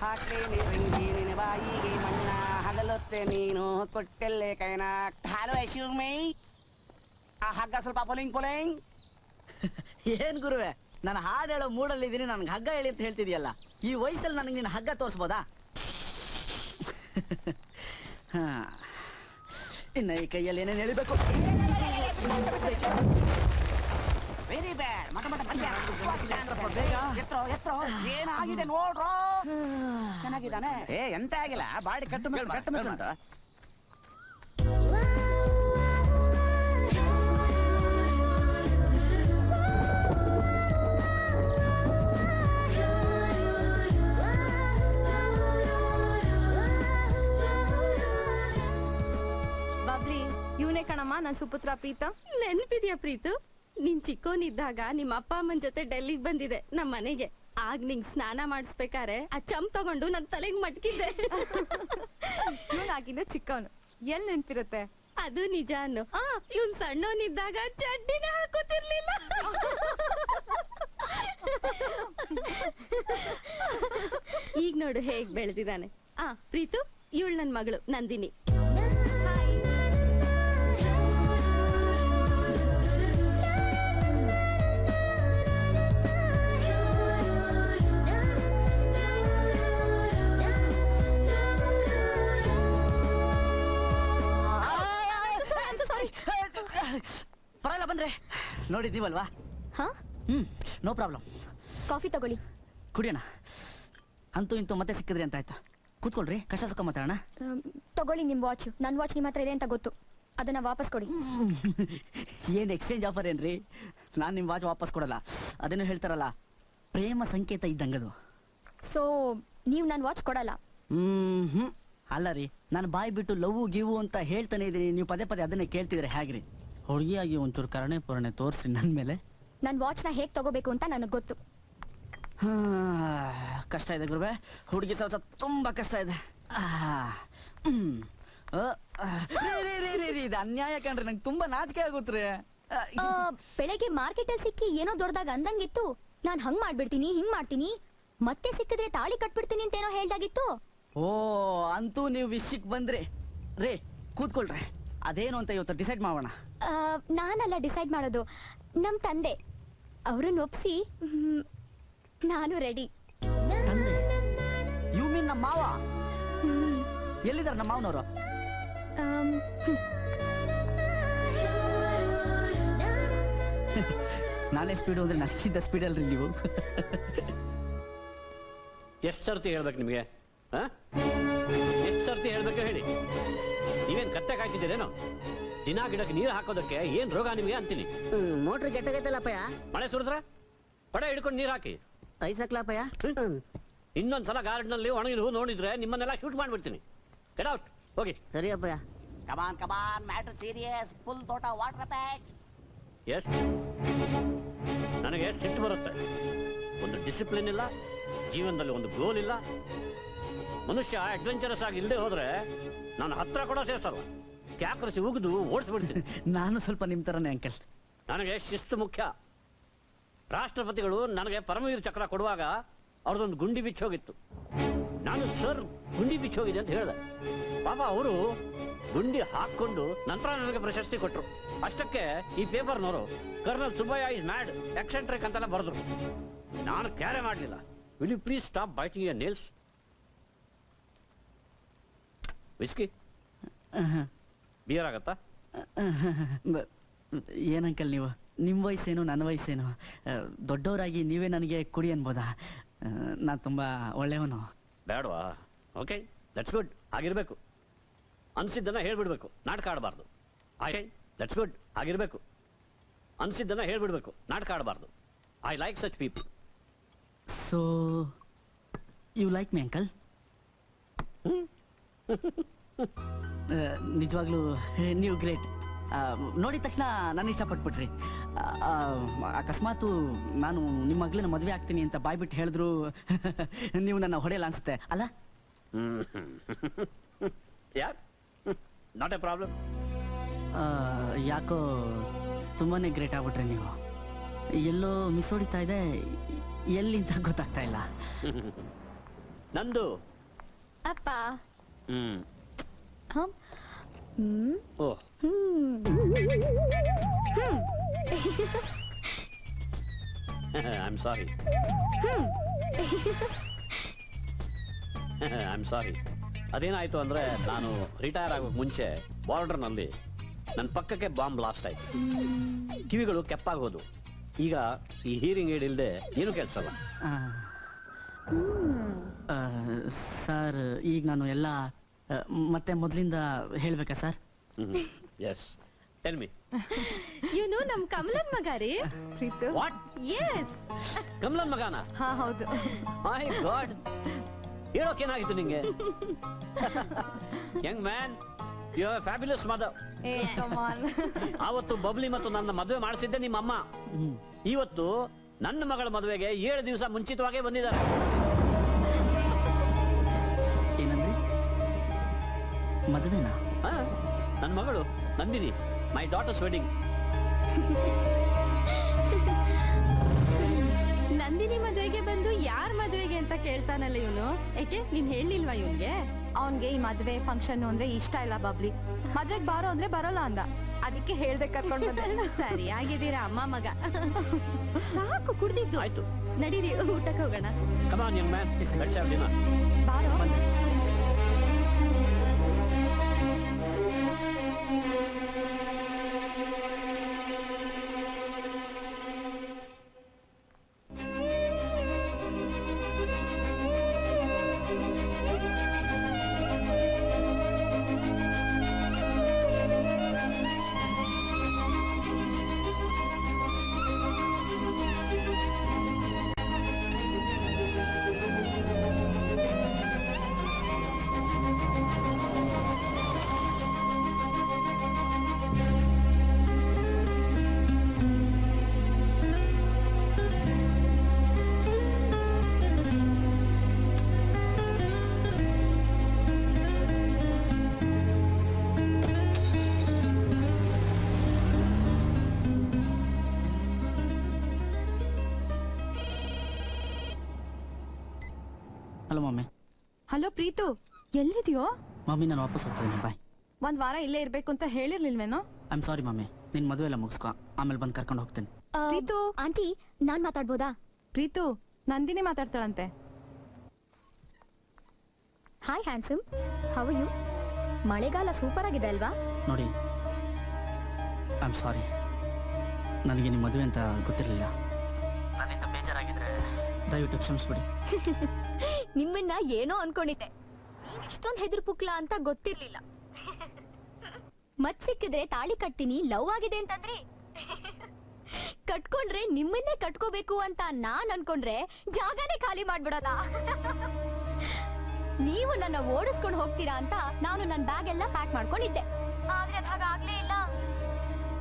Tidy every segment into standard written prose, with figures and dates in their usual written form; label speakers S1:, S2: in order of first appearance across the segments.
S1: ಹಾಕ್ಲಿ ನೀರಿಂಗಿ ನಿನ್ನ ಬಾಯಿಗೆ ಮಣ್ಣ ಹಗಲೊತ್ತೆ ನೀನು ಕೊಟ್ಟೆಲ್ಲೆ ಕೈನ ಹಲೋ ಮೈ ಆ ಹಗ್ಗ ಸ್ವಲ್ಪ ಪೊಲಿಂಗ್ ಪೊಲಿಂಗ್.
S2: ಏನ್ ಗುರುವೆ, ನಾನು ಹಾಡು ಹೇಳೋ ಮೂಡಲ್ಲಿ ಇದ್ದೀನಿ, ನನ್ಗೆ ಹಗ್ಗ ಹೇಳಿ ಅಂತ ಹೇಳ್ತಿದ್ಯಲ್ಲ. ಈ ವಯಸ್ಸಲ್ಲಿ ನನಗೆ ನಿನ್ನ ಹಗ್ಗ ತೋರಿಸ್ಬೋದಾ? ಹಾ, ಇನ್ನು ಈ ಕೈಯಲ್ಲಿ ಏನೇನು ಹೇಳಿಬೇಕು?
S1: Very bad. ಏನಾಗಿದೆ ನೋಡ್ರೋ. ಚೆನ್ನಾಗಿದ್ದಾನೆ. ಎಂತ ಆಗಿಲ್ಲ, ಬಾಡಿ ಕಟ್ಟು ಮಿಸ್.
S3: ಇವನೇ ಕಣಮ್ಮ ನನ್ ಸುಪುತ್ರ ಪ್ರೀತ.
S4: ನೆನ್ಪಿದ್ಯಾ ಪ್ರೀತು? ನೀನ್ ಚಿಕ್ಕೋನಿದ್ದಾಗ ನಿಮ್ಮ ಅಪ್ಪ ಅಮ್ಮನ ಜೊತೆ ಡೆಲ್ಲಿಗೆ ಬಂದಿದೆ ನಮ್ಮ ಮನೆಗೆ. ಆಗ ನಿಂಗ್ ಸ್ನಾನ ಮಾಡಿಸ್ಬೇಕಾರೆ ಆ ಚಂಪ್ ತಗೊಂಡು ನನ್ ತಲೆಗ್ ಮಟ್ಕಿದ್ದೆ.
S3: ಇವನಾಗಿನ ಚಿಕ್ಕವನು ಎಲ್ ನೆನ್ಪಿರುತ್ತೆ?
S4: ಅದು ನಿಜ ಅನ್ನು. ಇವನ್ ಸಣ್ಣವನಿದ್ದಾಗ ಚಡ್ಡಿನ ಹಾಕೋತಿರ್ಲಿಲ್ಲ. ಈಗ ನೋಡು ಹೇಗ್ ಬೆಳೆದಿದ್ದಾನೆ. ಪ್ರೀತು, ಇವಳು ನನ್ ಮಗಳು ನಂದಿನಿ.
S2: ಪರವಾಗಿಲ್ಲ ಬನ್ರಿ. ನೋಡಿದ್ದೀವಲ್ವಾ? No problem.
S5: ಕಾಫಿ ತಗೊಳ್ಳಿ,
S2: ಕುಡಿಯೋಣ. ಅಂತೂ ಇಂತೂ ಮತ್ತೆ ಸಿಕ್ಕಿದ್ರಿ ಅಂತ ಆಯ್ತು. ಕೂತ್ಕೊಳ್ರಿ, ಕಷ್ಟ ಸುಖ ಮಾತಾಡೋಣ.
S5: ತಗೊಳ್ಳಿ ನಿಮ್ ವಾಚ್. ನನ್ನ ವಾಚ್ ನಿಮ್ಮ ಹತ್ರ ಇದೆ ಅಂತ ಗೊತ್ತು, ಅದನ್ನ ವಾಪಸ್ ಕೊಡಿ.
S2: ಏನು ಎಕ್ಸ್ಚೇಂಜ್ ಆಫರ್ ಏನ್ರಿ? ನಾನು ನಿಮ್ಮ ವಾಚ್ ವಾಪಸ್ ಕೊಡಲ್ಲ. ಅದೇನು ಹೇಳ್ತಾರಲ್ಲ, ಪ್ರೇಮ ಸಂಕೇತ ಇದ್ದಂಗದು.
S5: ಸೊ ನೀವು ನನ್ನ ವಾಚ್ ಕೊಡಲ್ಲ?
S2: ಅಲ್ಲ ರೀ, ನಾನು ಬಾಯಿ ಬಿಟ್ಟು ಲವ್ ಗಿವು ಅಂತ ಹೇಳ್ತಾನೆ ಇದ್ದೀನಿ, ನೀವು ಪದೇ ಪದೇ ಅದನ್ನೇ ಕೇಳ್ತಿದ್ರೆ ಹೇಗ್ರಿ? ಹುಡುಗಿಯಾಗಿ ಒಂಚೂರು ಕರುಣೆ ಪೂರಣೆ ತೋರಿಸ್ರಿ ನನ್ನ ಮೇಲೆ.
S5: ನನ್ನ ವಾಚ್ನ ಹೇಗೆ ತಗೋಬೇಕು ಅಂತ ನನಗೆ ಗೊತ್ತು.
S2: ಕಷ್ಟ ಇದೆ ಗುರುವೆ, ಹುಡುಗಿ ಸ್ವಲ್ಪ ತುಂಬಾ ಕಷ್ಟ ಇದೆ. ಇದು ಅನ್ಯಾಯ ಕಣ್ರಿ, ನಂಗೆ ತುಂಬಾ ನಾಚಿಕೆ ಆಗುತ್ರಿ.
S5: ಬೆಳಗ್ಗೆ ಮಾರ್ಕೆಟ್ ಅಲ್ಲಿ ಸಿಕ್ಕಿ ಏನೋ ದೊಡ್ಡದಾಗ ಅಂದಂಗಿತ್ತು. ನಾನು ಹಂಗ್ ಮಾಡ್ಬಿಡ್ತೀನಿ, ಹಿಂಗ್ ಮಾಡ್ತೀನಿ, ಮತ್ತೆ ಸಿಕ್ಕಿದ್ರೆ ತಾಳಿ ಕಟ್ಬಿಡ್ತೀನಿ ಅಂತೇನೋ ಹೇಳ್ದಾಗಿತ್ತು.
S2: ಓ, ಅಂತೂ ನೀವು ವಿಷಯಕ್ಕೆ ಬಂದ್ರಿ. ರೇ ಕೂತ್ಕೊಳ್ರಿ, ಅದೇನು ಅಂತ ಇವತ್ತು ಡಿಸೈಡ್ ಮಾಡೋಣ.
S5: ನಾನಲ್ಲ ಡಿಸೈಡ್ ಮಾಡೋದು, ನಮ್ ತಂದೆ. ಅವ್ರನ್ನ ಒಪ್ಸಿ ನಾನು ರೆಡಿ.
S2: ತಂದೆ? ಯು ಮೀನ್ ನಮ್ಮ ಮಾವ? ಎಲ್ಲಿದ್ದಾರೆ ನಮ್ಮ ಮಾವನವರು? ನಾನೇ ಸ್ಪೀಡು ಅಂದ್ರೆ ನನಗಿದ್ದ ಸ್ಪೀಡ್ ಅಲ್ರಿ ನೀವು.
S6: ಎಷ್ಟು ಸರ್ತಿ ಹೇಳ್ಬೇಕು ನಿಮಗೆ? ಎಷ್ಟು ಸರ್ತಿ ಹೇಳ್ಬೇಕು ಹೇಳಿ? ನೀವೇನು ಕತ್ತೆ ಕಾಯ್ತಿದ್ದೀರೇನೋ? ದಿನ ಗಿಡಕ್ಕೆ ನೀರು ಹಾಕೋದಕ್ಕೆ ಏನ್ ರೋಗ ನಿಮಗೆ ಅಂತೀನಿ.
S7: ಮೋಟ್ರ್ ಕೆಟ್ಟೋಗೈತಲ್ಲಪ್ಪಯ್ಯ.
S6: ಮಳೆ ಸುರಿದ್ರೆ ಪಡೆ ಹಿಡ್ಕೊಂಡು ನೀರು ಹಾಕಿ
S7: ಐಸಕ್ಲಪ್ಪಯ್ಯ.
S6: ಇನ್ನೊಂದ್ಸಲ ಗಾರ್ಡನಲ್ಲಿ ಒಣಗಿದ ಹೂ ನೋಡಿದ್ರೆ ನಿಮ್ಮನ್ನೆಲ್ಲ ಶೂಟ್ ಮಾಡ್ಬಿಡ್ತೀನಿ. ಗೆಟ್ ಔಟ್, ಹೋಗಿ.
S7: ಸರಿ ಅಪ್ಪಯ್ಯ.
S1: ಕಮಾನ್ ಕಮಾನ್, ಮ್ಯಾಟರ್ ಸೀರಿಯಸ್. ಫುಲ್ ತೋಟ ವಾಟರ್ ಪ್ಯಾಕ್.
S6: ಎಸ್, ನನಗೆ ಸಿಟ್ಟು ಬರುತ್ತೆ. ಒಂದು ಡಿಸಿಪ್ಲಿನ್ ಇಲ್ಲ, ಜೀವನದಲ್ಲಿ ಒಂದು ಗೋಲ್ ಇಲ್ಲ. ಮನುಷ್ಯ ಅಡ್ವೆಂಚರಸ್ ಆಗಿ ಇಲ್ಲದೆ ಹೋದ್ರೆ ನಾನು ಹತ್ರ ಕೂಡ ಸೇರ್ಸಲ್ಲ, ಕ್ಯಾಕರಿಸಿ ಉಗಿದು ಓಡಿಸ್ಬಿಡ್ತೀನಿ.
S2: ನಾನು ಸ್ವಲ್ಪ ನಿಮ್ಮ ಥರನೇ ಅಂಕಲ್.
S6: ನನಗೆ ಶಿಸ್ತು ಮುಖ್ಯ. ರಾಷ್ಟ್ರಪತಿಗಳು ನನಗೆ ಪರಮವೀರ ಚಕ್ರ ಕೊಡುವಾಗ ಅವ್ರದ್ದೊಂದು ಗುಂಡಿ ಬಿಚ್ಚೋಗಿತ್ತು. ನಾನು ಸರ್ ಗುಂಡಿ ಬಿಚ್ಚೋಗಿದೆ ಅಂತ ಹೇಳಿದೆ. ಪಾಪ ಅವರು ಗುಂಡಿ ಹಾಕ್ಕೊಂಡು ನಂತರ ನನಗೆ ಪ್ರಶಸ್ತಿ ಕೊಟ್ಟರು. ಅಷ್ಟಕ್ಕೆ ಈ ಪೇಪರ್ನವರು colonel Subbaiah is mad, eccentric ಅಂತೆಲ್ಲ ಬರೆದ್ರು. ನಾನು ಕ್ಯಾರೆ ಮಾಡಲಿಲ್ಲ. Will you please stop biting your nails? Whisky beer ಆಗತ್ತಾ?
S2: ಏನಂಕಲ್ ನೀವು, ನಿಮ್ಮ ವಯಸ್ಸೇನು ನನ್ನ ವಯಸ್ಸೇನು, ದೊಡ್ಡವರಾಗಿ ನೀವೇ ನನಗೆ ಕುಡಿ ಅನ್ಬೋದಾ? ನಾನು ತುಂಬ ಒಳ್ಳೆಯವನು.
S6: ಬೇಡವಾ? Okay, that's good. ಆಗಿರಬೇಕು. ಅನಿಸಿದ್ದನ್ನ ಹೇಳ್ಬಿಡ್ಬೇಕು, ನಾಟಕ ಆಡಬಾರ್ದು. Okay, that's good. ಆಗಿರಬೇಕು. ಅನಿಸಿದ್ದನ್ನ ಹೇಳ್ಬಿಡ್ಬೇಕು, ನಾಟಕ ಆಡಬಾರ್ದು. I like such people.
S2: So you like me uncle? ನಿಜವಾಗ್ಲೂ ನೀವು ಗ್ರೇಟ್. ನೋಡಿದ ತಕ್ಷಣ ನಾನು ಇಷ್ಟಪಟ್ಬಿಟ್ರಿ. ಅಕಸ್ಮಾತು ನಾನು ನಿಮ್ಮ ಮಗಳನ್ನ ಮದುವೆ ಆಗ್ತೀನಿ ಅಂತ ಬಾಯ್ಬಿಟ್ಟು ಹೇಳಿದ್ರು ನೀವು ನನ್ನ ಹೊಡೆಯಲ್ಲ ಅನ್ಸುತ್ತೆ ಅಲ್ಲ?
S6: Not A problem.
S2: ಯಾಕೋ ತುಂಬಾ ಗ್ರೇಟ್ ಆಗ್ಬಿಟ್ರಿ ನೀವು. ಎಲ್ಲೋ ಮಿಸ್ ಹೊಡಿತಾ ಇದೆ, ಎಲ್ಲಿ ಅಂತ ಗೊತ್ತಾಗ್ತಾ ಇಲ್ಲ.
S6: ನಂದು.
S5: ಅಪ್ಪ.
S6: Hmm.
S5: Hmm. Hmm.
S6: Oh. I am sorry. I am sorry. ಅದೇನಾಯ್ತು ಅಂದ್ರೆ ನಾನು ರಿಟೈರ್ ಆಗೋಕ್ ಮುಂಚೆ ಬಾರ್ಡರ್ನಲ್ಲಿ ನನ್ನ ಪಕ್ಕಕ್ಕೆ ಬಾಂಬ್ ಬ್ಲಾಸ್ಟ್ ಆಯ್ತು. ಕಿವಿಗಳು ಕೆಪ್ಪಾಗೋದು. ಈಗ ಈ ಹೀರಿಂಗ್ ಏಡ್ ಇಲ್ಲದೆ ಏನು ಕೆಲಸಲ್ಲ.
S2: ಸರ್ ಈಗ ನಾನು ಎಲ್ಲ ಮತ್ತೆ ಮೊದಲಿಂದ ಹೇಳ್ಬೇಕಾ ಸರ್?
S6: S, tell me.
S4: ಇವನು ನಮ್ ಕಮಲನ್ ಮಗ ರೀ.
S3: ಪ್ರೀತು.
S6: ವಾಟ್?
S4: ಎಸ್.
S6: ಕಮಲನ್ ಮಗನ?
S3: ಹಾ ಹೌದು.
S6: ಮೈ ಗಾಡ್, ಹೇಳೋಕೇನಾಗಿತ್ತು ನಿಂಗೆ? Young man, you are fabulous mother.
S3: ಏ ಕಮ್ ಆನ್.
S6: ಆವತ್ತು ಬಬ್ಲಿ ಮತ್ತು ನನ್ನ ಮದುವೆ ಮಾಡಿಸಿದ್ದೆ ನಿಮ್ಮ ಅಮ್ಮ. ಇವತ್ತು ನನ್ನ ಮಗಳ ಮದುವೆಗೆ 7 ದಿವಸ ಮುಂಚಿತವಾಗೇ ಬಂದಿದ್ದಾರೆ.
S2: ಏನಂದ್ರಿ? ಮದುವೆನಾ?
S6: ನನ್ನ ಮಗಳು ನಂದಿನಿ, ಮೈ ಡಾಟರ್ಸ್ ವೆಡ್ಡಿಂಗ್.
S4: ನಂದಿನಿ ಮದ್ವೆಗೆ ಬಂದು ಯಾರ್ ಮದ್ವೆಗೆ ಅಂತ ಕೇಳ್ತಾನಲ್ಲ ಇವನು. ಯಾಕೆ ನೀನ್ ಹೇಳಿಲ್ವಾ ಇವನ್ಗೆ?
S3: ಅವನ್ಗೆ ಈ ಮದ್ವೆ ಫಂಕ್ಷನ್ ಅಂದ್ರೆ ಇಷ್ಟ ಇಲ್ಲ ಬಬ್ಲಿ. ಮದ್ವೆಗ್ ಬಾರೋ ಅಂದ್ರೆ ಬರೋಲ್ಲ ಅಂದ. ಅದಕ್ಕೆ ಹೇಳ್ದೆ ಕರ್ಕೊಂಡ್ ಬಂದೆ.
S4: ಸರಿ ಆಗಿದ್ದೀರಾ ಅಮ್ಮ ಮಗ. ಸಾಕು ಕುಡ್ದಿದ್ದು.
S6: ಆಯ್ತು,
S4: ನಡೀರಿ ಊಟಕ್ಕೆ ಹೋಗೋಣ.
S6: Come on young man, let's have dinner.
S3: ಬಾರೋ.
S2: Hello mummy.
S3: ಹಲೋ ಪ್ರೀತು, ಎಲ್ಲಿದ್ಯೋ?
S2: ಮಮ್ಮಿ ನಾನು ವಾಪಸ್ ಹೋಗ್ತಿದ್ದೀನಿ, ಬಾಯ್.
S3: ಒಂದ್ ವಾರ ಇಲ್ಲೇ ಇರ್ಬೇಕು ಅಂತ ಹೇಳಿರ್ಲಿಲ್ವೇನೋ?
S2: ಐ ಆಮ್ ಸಾರಿ ಮಮ್ಮಿ, ನಿನ್ ಮದುವೆ ಎಲ್ಲ ಮುಗಿಸ್ಕೊ, ಆಮೇಲೆ ಬಂದು ಕರ್ಕೊಂಡು ಹೋಗ್ತೀನಿ.
S3: ಪ್ರೀತು.
S5: ಆಂಟಿ, ನಾನ್ ಮಾತಾಡ್ಬೋದಾ?
S3: ಪ್ರೀತು, ನಂದಿನಿ ಮಾತಾಡ್ತಾಳಂತೆ.
S5: Hi handsome, how are you? ಮಳೆಗಾಲ ಸೂಪರ್ ಆಗಿದೆ ಅಲ್ವಾ?
S2: ನೋಡಿ, ಐ ಆಮ್ ಸಾರಿ, ನನಗೆ ನಿಮ್ಮ ಮದುವೆ ಅಂತ ಗೊತ್ತಿರಲಿಲ್ಲ. ನನ್ನಿಂದ ಬೇಜಾರಾಗಿದ್ರೆ ದಯವಿಟ್ಟು ಕ್ಷಮಿಸ್ಬಿಡಿ.
S5: ನಿಮ್ಮನ್ನ ಏನೋ ಅನ್ಕೊಂಡಿದ್ದೆ, ನೀವ್ ಇಷ್ಟೊಂದು ಹೆದ್ರು ಪುಕ್ಲ ಅಂತ ಗೊತ್ತಿರ್ಲಿಲ್ಲ. ಮತ್ ಸಿಕ್ಕಿದ್ರೆ ತಾಳಿ ಕಟ್ತೀನಿ, ಲವ್ ಆಗಿದೆ ಅಂತಂದ್ರೆ ಕಟ್ಕೊಂಡ್ರೆ ನಿಮ್ಮನ್ನೇ ಕಟ್ಕೋಬೇಕು ಅಂತ ನಾನ್ ಅನ್ಕೊಂಡ್ರೆ ಜಾಗನೇ ಖಾಲಿ ಮಾಡ್ಬಿಡೋದ. ನೀವು ನನ್ನ ಓಡಿಸ್ಕೊಂಡು ಹೋಗ್ತೀರಾ ಅಂತ ನಾನು ನನ್ನ ಬ್ಯಾಗ್ ಎಲ್ಲ ಪ್ಯಾಕ್ ಮಾಡ್ಕೊಂಡಿದ್ದೆ. ಆದ್ರೆ ಅದ್ ಹಾಗಾಗ್ಲೇ ಇಲ್ಲ.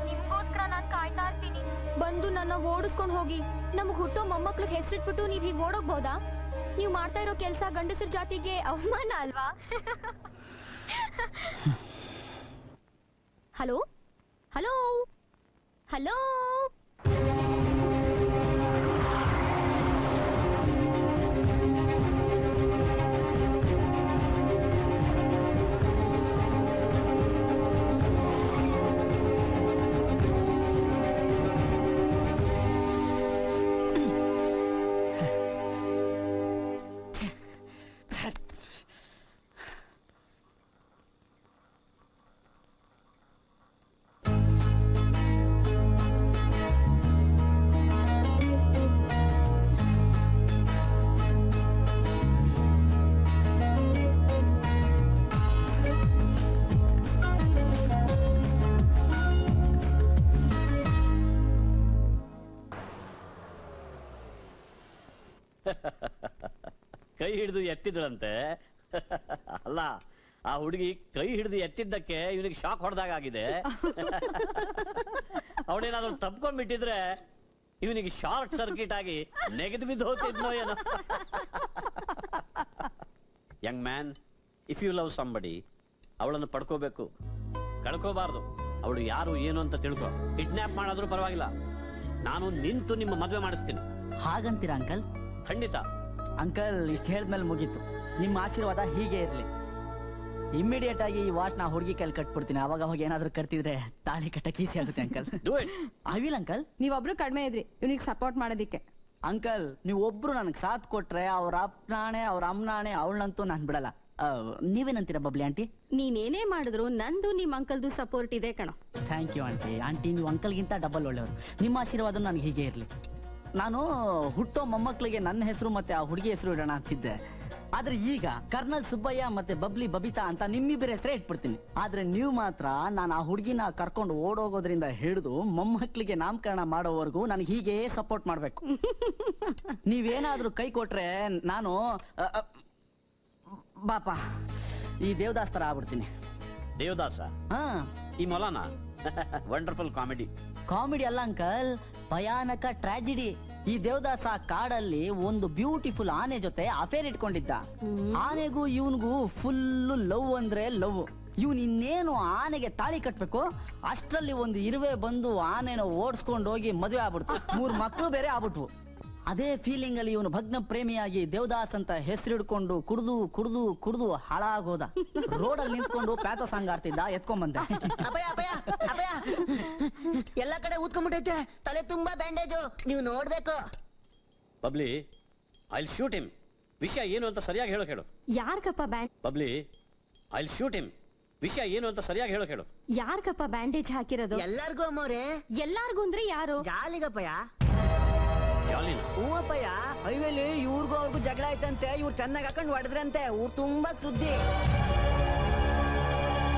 S5: ನಿಮ್ಗೋಸ್ಕರ ನಾನ್ ಕಾಯ್ತಾ ಇರ್ತೀನಿ, ಬಂದು ನನ್ನ ಓಡಿಸ್ಕೊಂಡು ಹೋಗಿ. ನಮಗ್ ಹುಟ್ಟೋ ಮೊಮ್ಮಕ್ಳಿಗೆ ಹೆಸರಿಟ್ಬಿಟ್ಟು ನೀವ್ ಹೀಗ್ ಓಡೋಗ್ಬೋದಾ? ನೀವ್ ಮಾಡ್ತಾ ಇರೋ ಕೆಲ್ಸ ಗಂಡಸರ ಜಾತಿಗೆ ಅವಮಾನ ಅಲ್ವಾ? ಹಲೋ ಹಲೋ ಹಲೋ,
S6: ಕೈ ಹಿಡಿದು ಎತ್ತಿದಳಂತೆ. ಅಲ್ಲ, ಆ ಹುಡುಗಿ ಕೈ ಹಿಡಿದು ಎತ್ತಿದ್ದಕ್ಕೆ ಇವನಿಗೆ ಶಾಕ್ ಹೊಡೆದಾಗಿದೆ. ಅವಳೇನಾದ್ರೂ ತಪ್ಕೊಂಡ್ಬಿಟ್ಟಿದ್ರೆ ಇವನಿಗೆ ಶಾರ್ಟ್ ಸರ್ಕ್ಯೂಟ್ ಆಗಿ ನೆಗೆದು ಬಿದ್ದು ಹೋಗ್ತಿದ್ನೋ ಏನೋ. Young man, if you love somebody, ಅವಳನ್ನು ಪಡ್ಕೋಬೇಕು, ಕಳ್ಕೋಬಾರ್ದು. ಅವಳು ಯಾರು ಏನು ಅಂತ ತಿಳ್ಕೊ. ಕಿಡ್ನಾಪ್ ಮಾಡಾದ್ರೂ ಪರವಾಗಿಲ್ಲ, ನಾನು ನಿಂತು ನಿಮ್ಮ ಮದುವೆ ಮಾಡಿಸ್ತೀನಿ.
S2: ಹಾಗಂತೀರಾ ಅಂಕಲ್?
S6: ಖಂಡಿತ.
S2: ಅಂಕಲ್ ಇಷ್ಟು ಹೇಳಿದ್ಮೇಲೆ ಮುಗೀತು. ನಿಮ್ಮ ಆಶೀರ್ವಾದ ಹೀಗೆ ಇರಲಿ. ಇಮ್ಮಿಡಿಯೇಟ್ ಆಗಿ ಈ ವಾಚ್ ನಾ ಹುಡುಗಿ ಕೈಲಿ ಕಟ್ಬಿಡ್ತೀನಿ. ಅವಾಗ ಹೋಗಿ ಏನಾದರೂ ಕಟ್ತಿದ್ರೆ ತಾಳಿ ಕಟ್ಟಕ್ಕೆ ಈಸಿ ಆಗುತ್ತೆ uncle.
S6: Do it.
S2: I will uncle.
S3: ನೀವೊಬ್ರು ಕಡಿಮೆ ಇದ್ರಿ ಇವ್ನಿಗೆ ಸಪೋರ್ಟ್ ಮಾಡೋದಿಕ್ಕೆ.
S2: ಅಂಕಲ್ ನೀವು ಒಬ್ರು ನನಗೆ ಸಾಥ್ ಕೊಟ್ರೆ ಅವ್ರ ಅಪ್ಪನಾಣೆ ಅವ್ರ ಅಮ್ಮನಾಣೆ ಅವಳನ್ನಂತೂ ನಾನು ಬಿಡಲ್ಲ. ನೀವೇನಂತೀರಾ ಬಬ್ಲಿ ಆಂಟಿ?
S4: ನೀನೇನೇ ಮಾಡಿದ್ರು ನಂದು ನಿಮ್ ಅಂಕಲ್ದು ಸಪೋರ್ಟ್ ಇದೆ ಕಣೋ.
S2: Thank you aunty. ಆಂಟಿ ನೀವು ಅಂಕಲ್ಗಿಂತ ಡಬಲ್ ಒಳ್ಳೆಯವರು. ನಿಮ್ಮ ಆಶೀರ್ವಾದ ನನಗೆ ಹೀಗೆ ಇರಲಿ. ನಾನು ಹುಟ್ಟೋ ಮೊಮ್ಮಕ್ಕಳಿಗೆ ನನ್ನ ಹೆಸರು ಮತ್ತೆ ಆ ಹುಡುಗಿ ಹೆಸರು ಇಡೋಣ ಅಂತಿದ್ದೆ. ಆದ್ರೆ ಈಗ ಕರ್ನಲ್ ಸುಬ್ಬಯ್ಯ ಮತ್ತೆ ಬಬ್ಲಿ ಬಬಿತಾ ಅಂತ ನಿಮ್ಮಿಬ್ಬರ ಹೆಸರೇ ಇಟ್ಬಿಡ್ತೀನಿ. ಆದ್ರೆ ನೀವು ಮಾತ್ರ ನಾನು ಆ ಹುಡುಗಿನ ಕರ್ಕೊಂಡು ಓಡೋಗೋದ್ರಿಂದ ಹಿಡಿದು ಮೊಮ್ಮಕ್ಕಳಿಗೆ ನಾಮಕರಣ ಮಾಡೋವರೆಗೂ ನನಗೆ ಹೀಗೆ ಸಪೋರ್ಟ್ ಮಾಡ್ಬೇಕು. ನೀವೇನಾದ್ರೂ ಕೈ ಕೊಟ್ರೆ ನಾನು ಬಾಪ ಈ ದೇವದಾಸ್ ತರ ಆಗ್ಬಿಡ್ತೀನಿ.
S6: ದೇವದಾಸ?
S2: ಹಾ,
S6: ಈ ಮೊಲನ? Wonderful comedy.
S2: ಕಾಮಿಡಿ ಅಲ್ಲ ಅಂಕಲ್, ಭಯಾನಕ ಟ್ರಾಜಿಡಿ. ಈ ದೇವದಾಸ ಕಾಡಲ್ಲಿ ಒಂದು ಬ್ಯೂಟಿಫುಲ್ ಆನೆ ಜೊತೆ ಅಫೇರ್ ಇಟ್ಕೊಂಡಿದ್ದ. ಆನೆಗೂ ಇವನ್ಗೂ ಫುಲ್ ಲವ್ ಅಂದ್ರೆ ಲವ್. ಇವನ್ ಇನ್ನೇನು ಆನೆಗೆ ತಾಳಿ ಕಟ್ಬೇಕು ಅಷ್ಟ್ರಲ್ಲಿ ಒಂದು ಇರುವೆ ಬಂದು ಆನೆನ ಓಡಿಸ್ಕೊಂಡು ಹೋಗಿ ಮದುವೆ ಆಗ್ಬಿಡ್ತು. 3 ಮಕ್ಕಳು ಬೇರೆ ಆಗ್ಬಿಟ್ವು. ಅದೇ ಫೀಲಿಂಗ್ ಅಲ್ಲಿ ಇವನು ಭಗ್ನ ಪ್ರೇಮಿಯಾಗಿ ದೇವದಾಸ್ ಅಂತ ಹೆಸರು ಹಿಡ್ಕೊಂಡು ಕುಡ್ದು ಕುಡ್ದು ಕುಡ್ದು ಹಾಳಾಗೋದ. ರೋಡಲ್ಲಿ ನಿಂತ್ಕೊಂಡು ಪ್ಯಾಥೋ ಸಾಂಗ್ ಆಡ್ತಿದ್ದ, ಎತ್ಕೊಂಡ್ಬಂದೆ.
S7: ಅಭಯ ಅಭಯ ಅಭಯ ಎಲ್ಲ ಕಡೆ ಊದ್ಕೊಂಡ್ಬಿಟ್ಟೈತೆ, ತಲೆ ತುಂಬಾ ಬ್ಯಾಂಡೇಜು, ನೀವು ನೋಡ್ಬೇಕು.
S6: Bubbly, I shoot him. ವಿಷಯ ಏನು ಅಂತ ಸರಿಯಾಗಿ ಹೇಳು.
S4: ಯಾರ್ಗಪ್ಪ band
S6: Bubbly, I shoot him. ವಿಷಯ ಏನು ಅಂತ ಸರಿಯಾಗಿ ಹೇಳು.
S4: ಯಾರ್ಗಪ್ಪ ಬ್ಯಾಂಡೇಜ್ ಹಾಕಿರೋದು?
S7: ಎಲ್ಲಾರ್ಗೂ ಅಮ್ಮವ್ರೆ.
S4: ಎಲ್ಲಾರ್ಗು ಅಂದ್ರೆ ಯಾರು?
S7: ಜಾಲಿಗಪ್ಪಯ್ಯ.
S6: ಜಾಲಿನ?
S7: ಹೂವಪ್ಪಯ್ಯ, ಹೈವೇಲಿ ಇವ್ರಿಗೂ ಅವ್ರಿಗೂ ಜಗಳ ಆಯ್ತಂತೆ. ಇವ್ರು ಚೆನ್ನಾಗಿ ಹಾಕೊಂಡು ಹೊಡೆದ್ರಂತೆ. ಊರ್ ತುಂಬಾ ಸುದ್ದಿ.